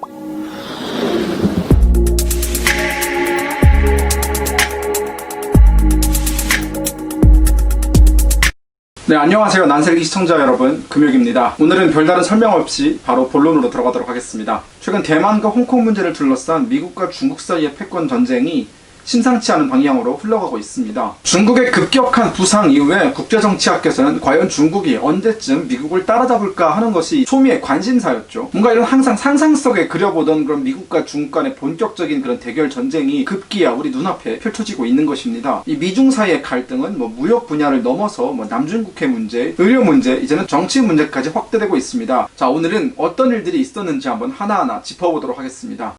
네, 안녕하세요. 난셀기 시청자 여러분, 금육입니다. 오늘은 별다른 설명 없이 바로 본론으로 들어가도록 하겠습니다. 최근 대만과 홍콩 문제를 둘러싼 미국과 중국 사이의 패권 전쟁이 심상치 않은 방향으로 흘러가고 있습니다. 중국의 급격한 부상 이후에 국제정치학계에서는 과연 중국이 언제쯤 미국을 따라잡을까 하는 것이 소미의 관심사였죠. 뭔가 이런 항상 상상 속에 그려보던 그런 미국과 중국 간의 본격적인 그런 대결 전쟁이 급기야 우리 눈앞에 펼쳐지고 있는 것입니다. 이 미중 사이의 갈등은 무역 분야를 넘어서 남중국해 문제, 의료 문제, 이제는 정치 문제까지 확대되고 있습니다. 자, 오늘은 어떤 일들이 있었는지 한번 하나하나 짚어보도록 하겠습니다.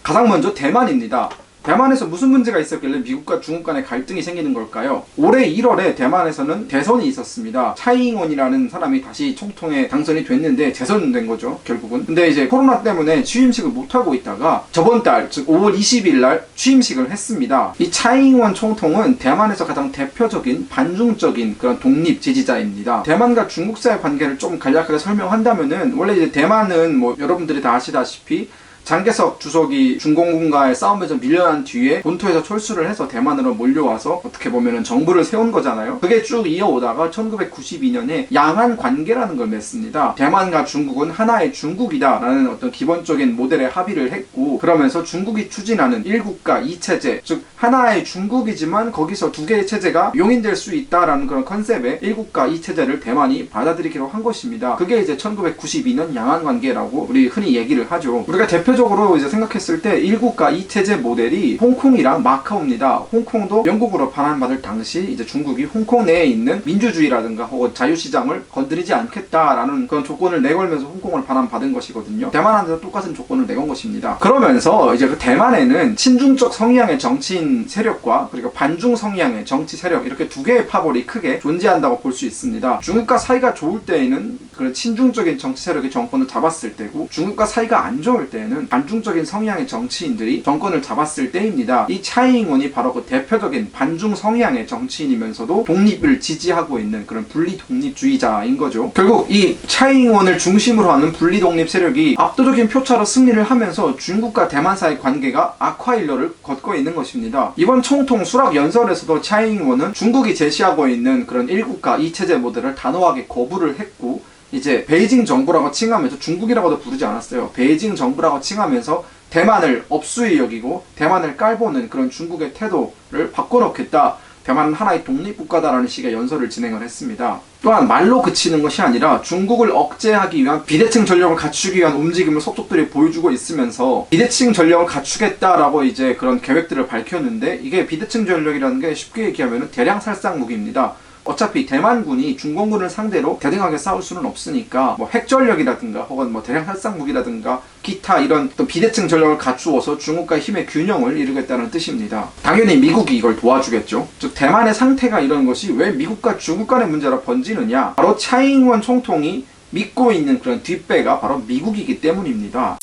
가장 먼저 대만입니다. 대만에서 무슨 문제가 있었길래 미국과 중국 간의 갈등이 생기는 걸까요? 올해 1월에 대만에서는 대선이 있었습니다. 차이잉원이라는 사람이 다시 총통에 당선이 됐는데 재선된 거죠, 결국은. 근데 이제 코로나 때문에 취임식을 못하고 있다가 저번 달, 즉 5월 20일 날 취임식을 했습니다. 이 차이잉원 총통은 대만에서 가장 대표적인 반중적인 그런 독립 지지자입니다. 대만과 중국 사이의 관계를 좀 간략하게 설명한다면은, 원래 이제 대만은 여러분들이 다 아시다시피 장개석 주석이 중공군과의 싸움에서 밀려난 뒤에 본토에서 철수를 해서 대만으로 몰려와서 어떻게 보면은 정부를 세운 거잖아요. 그게 쭉 이어오다가 1992년에 양안 관계라는 걸 맺습니다. 대만과 중국은 하나의 중국이다라는 어떤 기본적인 모델에 합의를 했고, 그러면서 중국이 추진하는 1국가 2체제, 즉 하나의 중국이지만 거기서 두 개의 체제가 용인될 수 있다라는 그런 컨셉의 1국가 2체제를 대만이 받아들이기로 한 것입니다. 그게 이제 1992년 양안 관계라고 우리 흔히 얘기를 하죠. 우리가 대표적으로 이제 생각했을 때 1국가 2체제 모델이 홍콩이랑 마카오입니다. 홍콩도 영국으로 반환받을 당시 이제 중국이 홍콩 내에 있는 민주주의라든가 혹은 자유시장을 건드리지 않겠다라는 그런 조건을 내걸면서 홍콩을 반환받은 것이거든요. 대만한테도 똑같은 조건을 내건 것입니다. 그러면서 이제 그 대만에는 친중적 성향의 정치인 세력과 그리고 반중 성향의 정치 세력, 이렇게 두 개의 파벌이 크게 존재한다고 볼 수 있습니다. 중국과 사이가 좋을 때에는 그런 친중적인 정치 세력이 정권을 잡았을 때고, 중국과 사이가 안 좋을 때에는 반중적인 성향의 정치인들이 정권을 잡았을 때입니다. 이 차이잉원이 바로 그 대표적인 반중 성향의 정치인이면서도 독립을 지지하고 있는 그런 분리 독립주의자인 거죠. 결국 이 차이잉원을 중심으로 하는 분리 독립 세력이 압도적인 표차로 승리를 하면서 중국과 대만 사이 관계가 악화일로를 걷고 있는 것입니다. 이번 총통 수락 연설에서도 차이잉원은 중국이 제시하고 있는 그런 1국가 2체제 모델을 단호하게 거부를 했고, 이제 베이징 정부라고 칭하면서, 중국이라고도 부르지 않았어요. 베이징 정부라고 칭하면서 대만을 업수히 여기고 대만을 깔보는 그런 중국의 태도를 바꿔놓겠다. 대만은 하나의 독립국가다라는 식의 연설을 진행을 했습니다. 또한 말로 그치는 것이 아니라 중국을 억제하기 위한 비대칭 전력을 갖추기 위한 움직임을 속속들이 보여주고 있으면서 비대칭 전력을 갖추겠다라고 이제 그런 계획들을 밝혔는데, 이게 비대칭 전력이라는 게 쉽게 얘기하면 대량 살상 무기입니다. 어차피 대만군이 중공군을 상대로 대등하게 싸울 수는 없으니까 핵전력이라든가 혹은 대량 살상 무기라든가 기타 이런 또 비대칭 전력을 갖추어서 중국과의 힘의 균형을 이루겠다는 뜻입니다. 당연히 미국이 이걸 도와주겠죠. 즉 대만의 상태가 이런 것이 왜 미국과 중국 간의 문제로 번지느냐, 바로 차이잉원 총통이 믿고 있는 그런 뒷배가 바로 미국이기 때문입니다.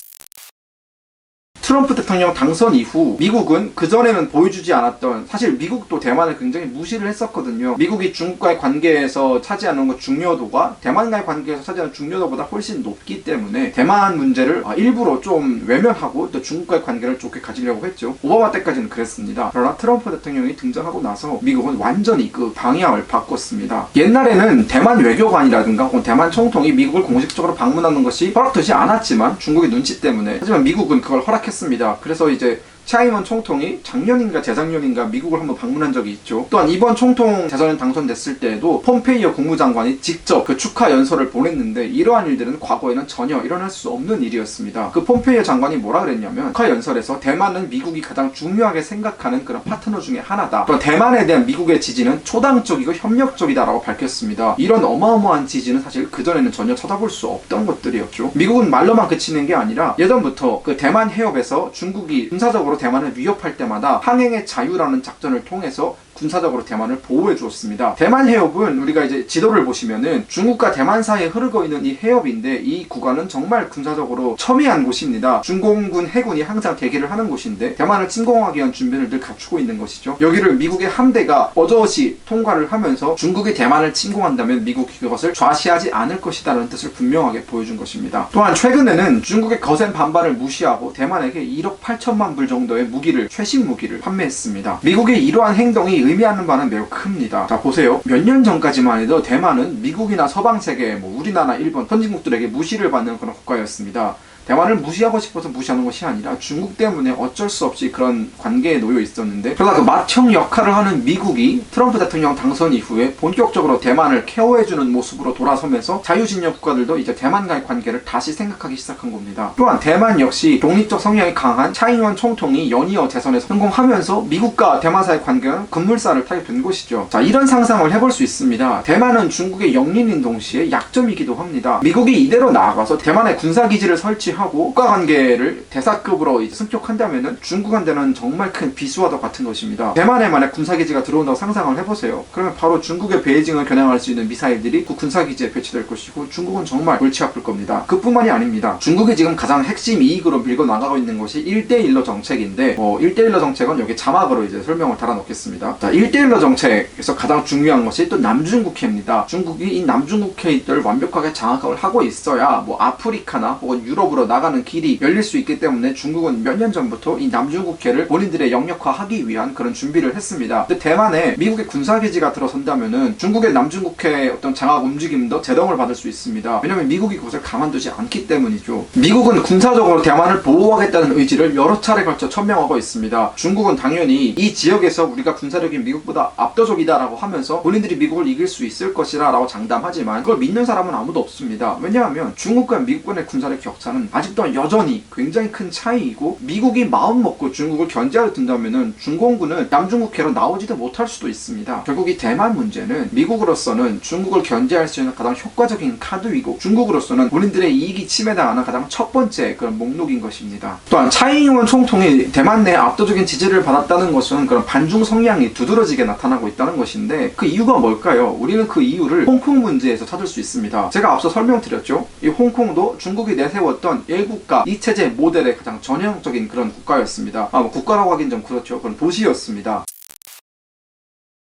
트럼프 대통령 당선 이후 미국은 그전에는 보여주지 않았던, 사실 미국도 대만을 굉장히 무시를 했었거든요. 미국이 중국과의 관계에서 차지하는 것 중요도가 대만과의 관계에서 차지하는 중요도보다 훨씬 높기 때문에 대만 문제를 일부러 좀 외면하고 또 중국과의 관계를 좋게 가지려고 했죠. 오바마 때까지는 그랬습니다. 그러나 트럼프 대통령이 등장하고 나서 미국은 완전히 그 방향을 바꿨습니다. 옛날에는 대만 외교관이라든가 혹은 대만 총통이 미국을 공식적으로 방문하는 것이 허락되지 않았지만, 중국의 눈치 때문에, 하지만 미국은 그걸 허락했습니다. 그래서 이제 차이잉원 총통이 작년인가 재작년인가 미국을 한번 방문한 적이 있죠. 또한 이번 총통 대선에 당선됐을 때에도 폼페이오 국무장관이 직접 그 축하 연설을 보냈는데, 이러한 일들은 과거에는 전혀 일어날 수 없는 일이었습니다. 그 폼페이오 장관이 뭐라 그랬냐면, 축하 연설에서 대만은 미국이 가장 중요하게 생각하는 그런 파트너 중에 하나다. 또 대만에 대한 미국의 지지는 초당적이고 협력적이다라고 밝혔습니다. 이런 어마어마한 지지는 사실 그전에는 전혀 쳐다볼 수 없던 것들이었죠. 미국은 말로만 그치는 게 아니라 예전부터 그 대만 해협에서 중국이 군사적으로 대만을 위협할 때마다 항행의 자유라는 작전을 통해서 군사적으로 대만을 보호해 주었습니다. 대만 해협은 우리가 이제 지도를 보시면은 중국과 대만 사이에 흐르고 있는 이 해협인데, 이 구간은 정말 군사적으로 첨예한 곳입니다. 중공군 해군이 항상 대기를 하는 곳인데 대만을 침공하기 위한 준비를 늘 갖추고 있는 것이죠. 여기를 미국의 함대가 어저씨 통과를 하면서 중국이 대만을 침공한다면 미국이 그것을 좌시하지 않을 것이다라는 뜻을 분명하게 보여준 것입니다. 또한 최근에는 중국의 거센 반발을 무시하고 대만에게 1억 8천만 불 정도의 무기를, 최신 무기를 판매했습니다. 미국의 이러한 행동이 의미하는 바는 매우 큽니다. 자, 보세요. 몇 년 전까지만 해도 대만은 미국이나 서방 세계, 우리나라, 일본, 선진국들에게 무시를 받는 그런 국가였습니다. 대만을 무시하고 싶어서 무시하는 것이 아니라 중국 때문에 어쩔 수 없이 그런 관계에 놓여 있었는데, 그러다 그 맏형 역할을 하는 미국이 트럼프 대통령 당선 이후에 본격적으로 대만을 케어해주는 모습으로 돌아서면서 자유진영 국가들도 이제 대만과의 관계를 다시 생각하기 시작한 겁니다. 또한 대만 역시 독립적 성향이 강한 차이잉원 총통이 연이어 대선에서 성공하면서 미국과 대만 사이의 관계는 급물살을 타게 된 것이죠. 자, 이런 상상을 해볼 수 있습니다. 대만은 중국의 영린인 동시에 약점이기도 합니다. 미국이 이대로 나아가서 대만의 군사기지를 설치하고 국가관계를 대사급으로 승격한다면 중국한테는 정말 큰 비수와도 같은 것입니다. 대만에 만약 군사기지가 들어온다고 상상을 해보세요. 그러면 바로 중국의 베이징을 겨냥할 수 있는 미사일들이 그 군사기지에 배치될 것이고 중국은 정말 골치 아플 겁니다. 그뿐만이 아닙니다. 중국이 지금 가장 핵심 이익으로 밀고 나가고 있는 것이 1대1로 정책인데, 1대1로 정책은 여기 자막으로 이제 설명을 달아놓겠습니다. 자, 1대1로 정책에서 가장 중요한 것이 또 남중국해입니다. 중국이 이 남중국해를 완벽하게 장악을 하고 있어야 아프리카나 혹은 유럽으로 나가는 길이 열릴 수 있기 때문에 중국은 몇 년 전부터 이 남중국해를 본인들의 영역화하기 위한 그런 준비를 했습니다. 근데 대만에 미국의 군사기지가 들어선다면은 중국의 남중국해의 어떤 장악 움직임도 제동을 받을 수 있습니다. 왜냐면 미국이 그것을 가만두지 않기 때문이죠. 미국은 군사적으로 대만을 보호하겠다는 의지를 여러 차례 걸쳐 천명하고 있습니다. 중국은 당연히 이 지역에서 우리가 군사력이 미국보다 압도적이다라고 하면서 본인들이 미국을 이길 수 있을 것이라 라고 장담하지만 그걸 믿는 사람은 아무도 없습니다. 왜냐하면 중국과 미국 간의 군사력 격차는 아직도 여전히 굉장히 큰 차이이고, 미국이 마음 먹고 중국을 견제하려 든다면은 중공군은 남중국해로 나오지도 못할 수도 있습니다. 결국 이 대만 문제는 미국으로서는 중국을 견제할 수 있는 가장 효과적인 카드이고, 중국으로서는 본인들의 이익이 침해당하는 가장 첫 번째 그런 목록인 것입니다. 또한 차이잉원 총통이 대만 내 압도적인 지지를 받았다는 것은 그런 반중 성향이 두드러지게 나타나고 있다는 것인데, 그 이유가 뭘까요? 우리는 그 이유를 홍콩 문제에서 찾을 수 있습니다. 제가 앞서 설명드렸죠. 이 홍콩도 중국이 내세웠던 일국가 이체제 모델의 가장 전형적인 그런 국가였습니다. 국가라고 하긴 좀 그렇죠. 그런 도시였습니다.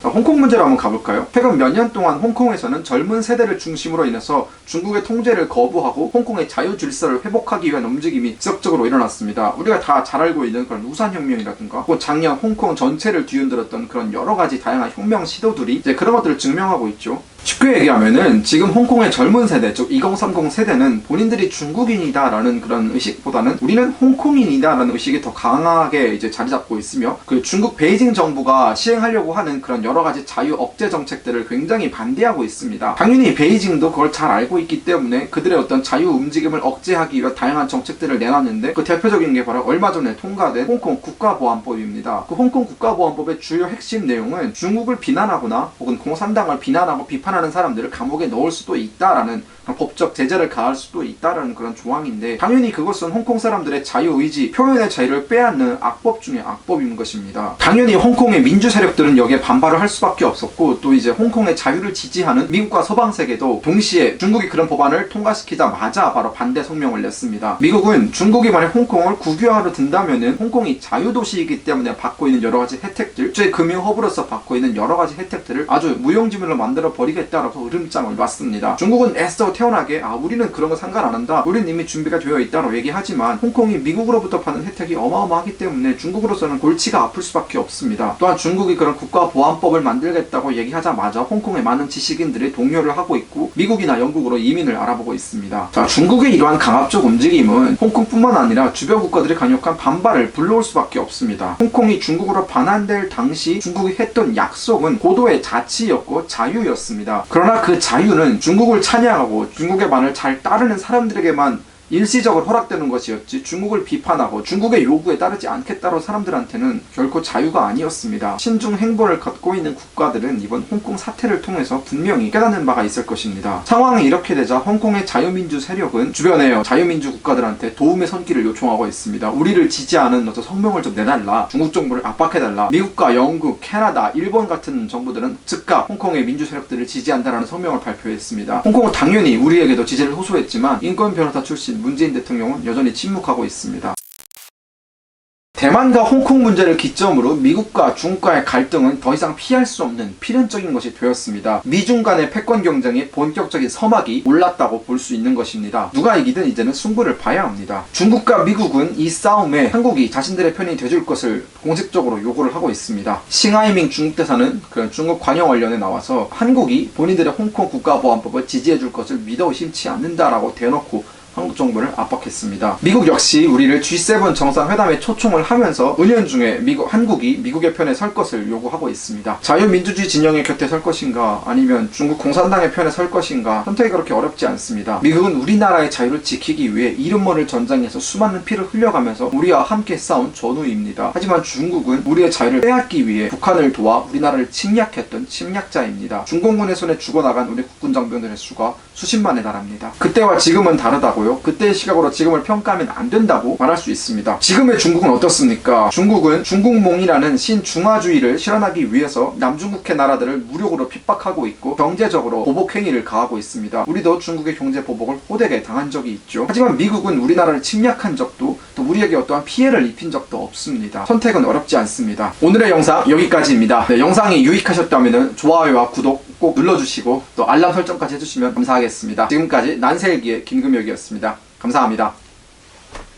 자, 홍콩 문제로 한번 가볼까요? 최근 몇 년 동안 홍콩에서는 젊은 세대를 중심으로 인해서 중국의 통제를 거부하고 홍콩의 자유 질서를 회복하기 위한 움직임이 지속적으로 일어났습니다. 우리가 다 잘 알고 있는 그런 우산혁명이라든가, 혹은 작년 홍콩 전체를 뒤흔들었던 그런 여러 가지 다양한 혁명 시도들이 이제 그런 것들을 증명하고 있죠. 쉽게 얘기하면은 지금 홍콩의 젊은 세대, 즉 2030 세대는 본인들이 중국인이다 라는 그런 의식보다는 우리는 홍콩인이다 라는 의식이 더 강하게 이제 자리 잡고 있으며, 그 중국 베이징 정부가 시행하려고 하는 그런 여러 가지 자유 억제 정책들을 굉장히 반대하고 있습니다. 당연히 베이징도 그걸 잘 알고 있기 때문에 그들의 어떤 자유 움직임을 억제하기 위한 다양한 정책들을 내놨는데, 그 대표적인 게 바로 얼마 전에 통과된 홍콩 국가보안법입니다. 그 홍콩 국가보안법의 주요 핵심 내용은 중국을 비난하거나 혹은 공산당을 비난하고 비판하는 사람들을 감옥에 넣을 수도 있다라는 법적 제재를 가할 수도 있다라는 그런 조항인데, 당연히 그것은 홍콩 사람들의 자유의지, 표현의 자유를 빼앗는 악법 중에 악법인 것입니다. 당연히 홍콩의 민주 세력들은 여기에 반발을 할 수밖에 없었고, 또 이제 홍콩의 자유를 지지하는 미국과 서방 세계도 동시에 중국이 그런 법안을 통과시키자마자 바로 반대 성명을 냈습니다. 미국은 중국이 만약 홍콩을 국유화로 든다면은 홍콩이 자유도시이기 때문에 받고 있는 여러 가지 혜택들, 국제 금융 허브로서 받고 있는 여러 가지 혜택들을 아주 무용지물로 만들어 버리겠다라고 으름장을 놨습니다. 중국은 애써 태어나게 우리는 그런 거 상관 안 한다, 우리는 이미 준비가 되어 있다라고 얘기하지만 홍콩이 미국으로부터 받는 혜택이 어마어마하기 때문에 중국으로서는 골치가 아플 수밖에 없습니다. 또한 중국이 그런 국가보안법을 만들겠다고 얘기하자마자 홍콩의 많은 지식인들이 동요를 하고 있고, 미국이나 영국으로 이민을 알아보고 있습니다. 자, 중국의 이러한 강압적 움직임은 홍콩뿐만 아니라 주변 국가들의 강력한 반발을 불러올 수밖에 없습니다. 홍콩이 중국으로 반환될 당시 중국이 했던 약속은 고도의 자치였고 자유였습니다. 그러나 그 자유는 중국을 찬양하고 중국의 말을 잘 따르는 사람들에게만 일시적으로 허락되는 것이었지 중국을 비판하고 중국의 요구에 따르지 않겠다는 사람들한테는 결코 자유가 아니었습니다. 신중 행보를 걷고 있는 국가들은 이번 홍콩 사태를 통해서 분명히 깨닫는 바가 있을 것입니다. 상황이 이렇게 되자 홍콩의 자유민주 세력은 주변의 자유민주 국가들한테 도움의 손길을 요청하고 있습니다. 우리를 지지하는 어떤 성명을 좀 내달라, 중국 정부를 압박해달라. 미국과 영국, 캐나다, 일본 같은 정부들은 즉각 홍콩의 민주 세력들을 지지한다라는 성명을 발표했습니다. 홍콩은 당연히 우리에게도 지지를 호소했지만 인권 변호사 출신 문재인 대통령은 여전히 침묵하고 있습니다. 대만과 홍콩 문제를 기점으로 미국과 중국과의 갈등은 더 이상 피할 수 없는 필연적인 것이 되었습니다. 미중 간의 패권 경쟁의 본격적인 서막이 올랐다고 볼 수 있는 것입니다. 누가 이기든 이제는 승부를 봐야 합니다. 중국과 미국은 이 싸움에 한국이 자신들의 편이 돼줄 것을 공식적으로 요구를 하고 있습니다. 싱하이밍 중국 대사는 중국 관여원련에 나와서 한국이 본인들의 홍콩 국가보안법을 지지해줄 것을 믿어 의심치 않는다라고 대놓고 한국 정부를 압박했습니다. 미국 역시 우리를 G7 정상회담에 초청을 하면서 은연중에 한국이 미국의 편에 설 것을 요구하고 있습니다. 자유민주주의 진영의 곁에 설 것인가 아니면 중국 공산당의 편에 설 것인가 선택이 그렇게 어렵지 않습니다. 미국은 우리나라의 자유를 지키기 위해 이름 모를 전장에서 수많은 피를 흘려가면서 우리와 함께 싸운 전우입니다. 하지만 중국은 우리의 자유를 빼앗기 위해 북한을 도와 우리나라를 침략했던 침략자입니다. 중공군의 손에 죽어나간 우리 국군 장병들의 수가 수십만에 달합니다. 그때와 지금은 다르다고요? 그때의 시각으로 지금을 평가하면 안 된다고 말할 수 있습니다. 지금의 중국은 어떻습니까? 중국은 중국몽이라는 신중화주의를 실현하기 위해서 남중국해 나라들을 무력으로 핍박하고 있고 경제적으로 보복행위를 가하고 있습니다. 우리도 중국의 경제 보복을 호되게 당한 적이 있죠. 하지만 미국은 우리나라를 침략한 적도 또 우리에게 어떠한 피해를 입힌 적도 없습니다. 선택은 어렵지 않습니다. 오늘의 영상 여기까지입니다. 영상이 유익하셨다면 좋아요와 구독 꼭 눌러주시고 또 알람 설정까지 해주시면 감사하겠습니다. 지금까지 난세일기의 김금혁이었습니다. 감사합니다.